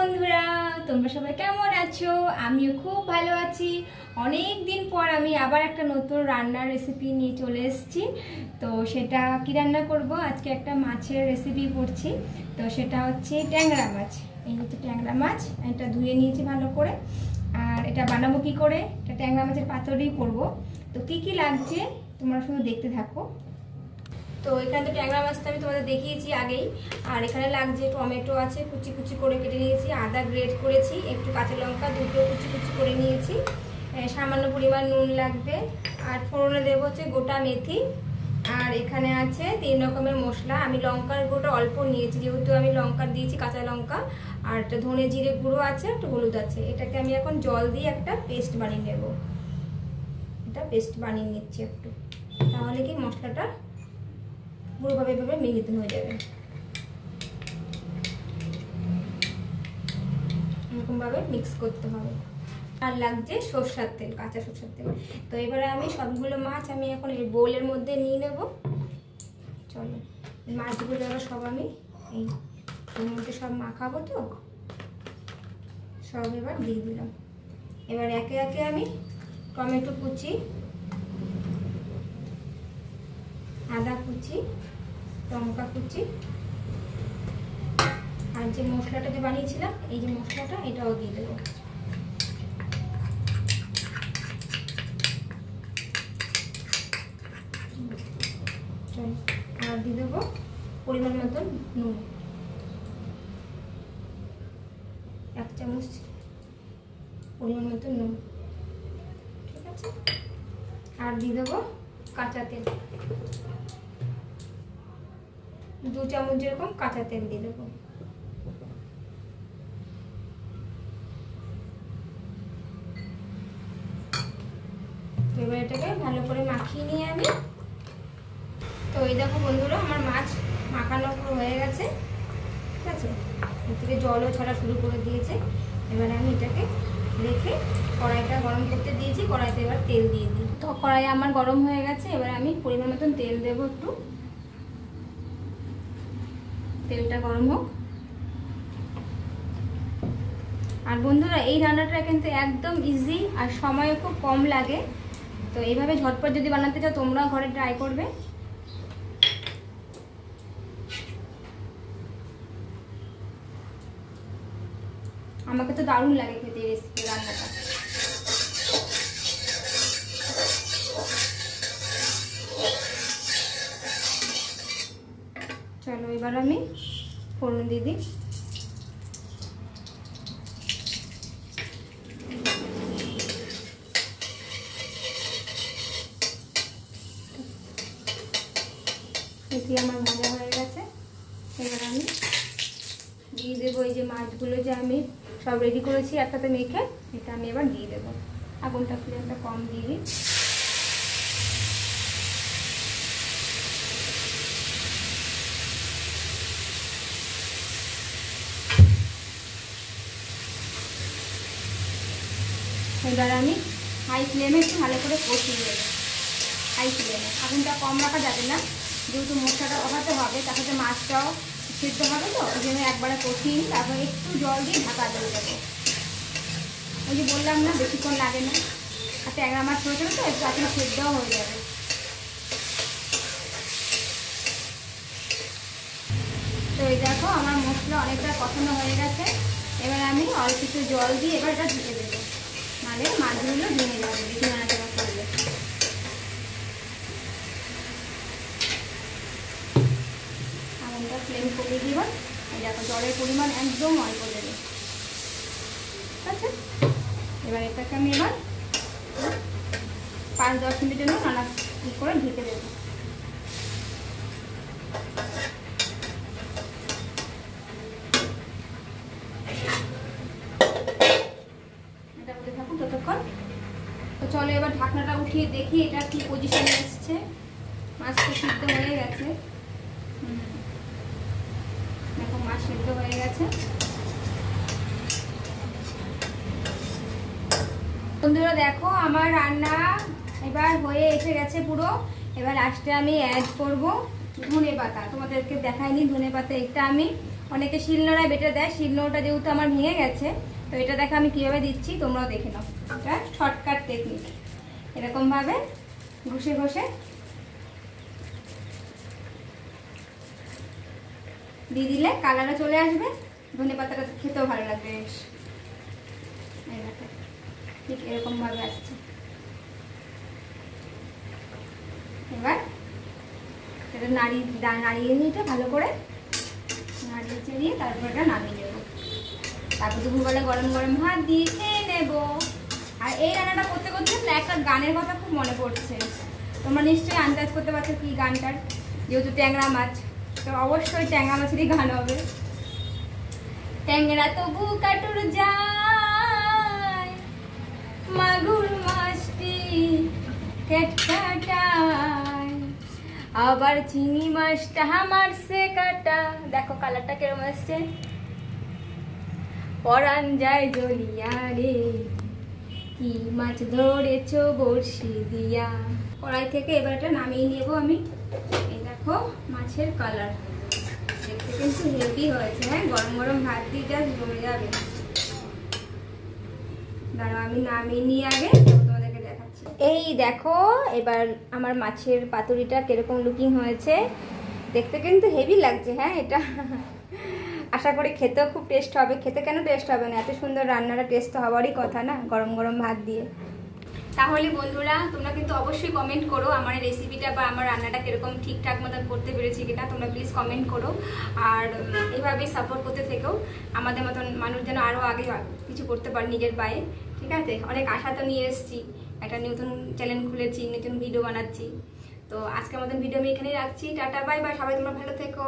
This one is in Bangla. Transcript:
বন্ধুরা, তোমরা সবাই কেমন আছো? আমিও খুব ভালো আছি। অনেক দিন পর আমি আবার একটা নতুন রান্নার রেসিপি নিয়ে চলে এসেছি। তো সেটা কি রান্না করব? আজকে একটা মাছের রেসিপি করছি। তো সেটা হচ্ছে ট্যাংরা মাছ। এই হচ্ছে ট্যাংরা মাছ, এটা ধুয়ে নিয়েছি ভালো করে। আর এটা বানাবো কি করে? এটা ট্যাংরা মাছের পাতুরি করব। তো কি কি লাগছে তোমরা শুধু দেখতে থাকো। তো এখানে তো ট্যাংরা মাছটা আমি তোমাদের দেখিয়েছি আগেই। আর এখানে লাগছে টমেটো আছে, কুচি কুচি করে কেটে নিয়েছি, আদা গ্রেট করেছি, একটু কাঁচা লঙ্কা দুটো কুচি কুচি করে নিয়েছি, সামান্য পরিমাণ নুন লাগবে। আর ফোড়নে দেবো হচ্ছে গোটা মেথি। আর এখানে আছে 3 রকমের মশলা। আমি লঙ্কার গুঁড়োটা অল্প নিয়েছি, যেহেতু আমি লঙ্কা দিয়েছি, কাঁচা লঙ্কা। আর একটা ধনে জিরে গুঁড়ো আছে, একটা হলুদ আছে। এটাকে আমি এখন জল দিয়ে একটা পেস্ট বানিয়ে নেব। এটা পেস্ট বানিয়ে নিচ্ছি একটু, তাহলে কি মশলাটা পুরোভাবে এভাবে মিলিত হয়ে যাবে। এরকমভাবে মিক্স করতে হবে। আর লাগছে সরষের তেল, কাঁচা সরষের তেল। তো এবারে আমি সবগুলো মাছ আমি এখন এই বোলের মধ্যে নিয়ে নেব। চলো, মাছগুলো এবার সব আমি এর মধ্যে সব মাখাবো। তো সব এবার দিয়ে দিলাম। এবার একে একে আমি টমেটো কুচি, আদা কুচি, লঙ্কা কুচি, আর যে মশলাটা যে বানিয়েছিলাম, এই যে মশলাটা, এটাও দিয়ে দেবো। আর দিয়ে দেবো পরিমাণ মতন নুন, 1 চামচ পরিমাণ মতন নুন, ঠিক আছে। আর দিয়ে দেবো কাঁচা তেল, 2 চামচ যেরকম কাঁচা তেল দিয়ে দেবো। এবার এটাকে ভালো করে মাখিয়ে নিয়ে আমি, তো এই দেখো বন্ধুরা, আমার মাছ মাখানো পুরো হয়ে গেছে, ঠিক আছে। এর থেকে জলও ছাড়া শুরু করে দিয়েছে। এবার আমি এটাকে রেখে কড়াইটা গরম করতে দিয়েছি। কড়াইতে এবার তেল দিয়ে দিই। তো কড়াই আমার গরম হয়ে গেছে। এবার আমি পরিমাণ মতন তেল দেবো একটু। তেলটা গরম হোক। আর বন্ধুরা, এই রান্নাটা কিন্তু একদম ইজি আর সময়ও খুব কম লাগে। তো এইভাবে ঝটপট যদি বানাতে চাও, তোমরা ঘরে ট্রাই করবে। আমাকে তো দারুণ লাগে খেতে এই রেসিপি, রান্নাটা। চলো, এবার আমি ফোড়ন দিয়ে দিই। এটি আমার ভাজা হয়ে গেছে। এবার আমি দিয়ে দেবো এই যে মাছগুলো যে আমি সব রেডি করেছি একসাথে মেখে, এটা আমি এবার দিয়ে দেবো। আগুনটা ফ্লেমটা কম দিয়ে দিই। এবার আমি হাই ফ্লেমে একটু ভালো করে কষিয়ে দেবো। হাই ফ্লেমে, আগুনটা কম রাখা যাবে না, যেহেতু মশলাটা কষাতে হবে, তার সাথে মাছটাও সিদ্ধ হবে। তো ওই জন্য একবারে কষিয়ে নিই, তারপর একটু জল দিয়ে ঢাকা দিয়ে দেবো। ওই যে বললাম না, বেশিক্ষণ লাগে না। আর ট্যাংরা মাছ ছোটো তো একটু আসলে সেদ্ধও হয়ে যাবে। তো এই দেখো, আমার মশলা অনেকটা কষানো হয়ে গেছে। এবার আমি অল্প একটু জল দিয়ে এবার এটা ঢেকে দেবো, নাহলে মাছগুলো ভেঙে যাবে বেশি নাড়াচাড়া করলে। আগুনটা ফ্লেম কমিয়ে দিব। এই দেখো, জলের পরিমাণ একদম অল্প দেবে, ঠিক আছে। এবার এটাকে আমি এবার 5-10 মিনিটের জন্য নাড়া করে ঢেকে দেবো। এটা হতে থাকুন ততক্ষণ। তো চলো, এবার ঢাকনাটা উঠিয়ে দেখি এটা কি পজিশনে এসছে। মাছ তো সিদ্ধ হয়ে গেছে। দেখো, মাছ সিদ্ধ হয়ে গেছে। বন্ধুরা দেখো, আমার রান্না এবার হয়ে এসে গেছে পুরো। এবার লাস্টে আমি অ্যাড করব ধনে পাতা। তোমাদেরকে দেখাইনি ধনে পাতা, এটা আমি অনেকে শিলনোড়ায় বেটে দেয়, শিলনোড়াটা যেহেতু আমার ভেঙে গেছে, তো এটা দেখো আমি কীভাবে দিচ্ছি, তোমরাও দেখে নাও। এটা শর্টকাট টেকনিক, এরকমভাবে ঘষে ঘষে দিয়ে দিলে কালারও চলে আসবে, ধনে পাতাটা খেতেও ভালো লাগবে বেশ। এই দেখো ঠিক এরকমভাবে আসছে। এবার এটা নাড়িয়ে নিয়ে এটা ভালো করে নাড়িয়ে চেড়িয়ে তারপর এটা নামিয়ে নেবো। তারপর দুপুরবেলা গরম গরম ভাত দিয়ে খেয়ে নেবো। আর এই রান্নাটা করতে করতে না একটা গানের কথা খুব মনে পড়ছে, তোমরা নিশ্চয়ই আন্দাজ করতে পারছো কি গানটার। যেহেতু ট্যাংরা মাছ, তো অবশ্যই ট্যাংরা মাছেরই গান হবে। ট্যাংরা তবু কাটুর যায়, মাগুর মাছটি কেটকাটায়, আবার চিংড়ি মাছটা মারছে কাটা। দেখো কালারটা কেরম আসছে, পরান যায় জ্বলিয়া রে, কি মাছ ধরেছো বড়শি দিয়া। কড়াই থেকে এবার এটা নামিয়ে নেবো আমি। এই দেখো মাছের কালার দেখতে কিন্তু হেভি হয়েছে। হ্যাঁ, গরম গরম ভাত দিয়ে জাস্ট জমে যাবে। দাঁড়াও আমি নামিয়ে নিয়ে আগে তোমাদেরকে দেখাচ্ছি। এই দেখো এবার আমার মাছের পাতুরিটা কিরকম লুকিং হয়েছে, দেখতে কিন্তু হেভি লাগছে। হ্যাঁ, এটা আশা করি খেতেও খুব টেস্ট হবে। খেতে কেন টেস্ট হবে না, এত সুন্দর রান্নাটা টেস্ট তো হওয়ারই কথা না, গরম গরম ভাত দিয়ে। তাহলে বন্ধুরা তোমরা কিন্তু অবশ্যই কমেন্ট করো আমার এই রেসিপিটা বা আমার রান্নাটা কিরকম ঠিকঠাক মতন করতে পেরেছি কিনা, তোমরা প্লিজ কমেন্ট করো। আর এইভাবেই সাপোর্ট করতে থেকেও, আমাদের মতন মানুষ যেন আরও আগে কিছু করতে পারে নিজের পায়ে। ঠিক আছে, অনেক আশা তো নিয়ে এসেছি, একটা নতুন চ্যানেল খুলেছি, নতুন ভিডিও বানাচ্ছি। তো আজকের মতন ভিডিও আমি এখানেই রাখছি। টাটা বাই বাই, সবাই তোমরা ভালো থেকো।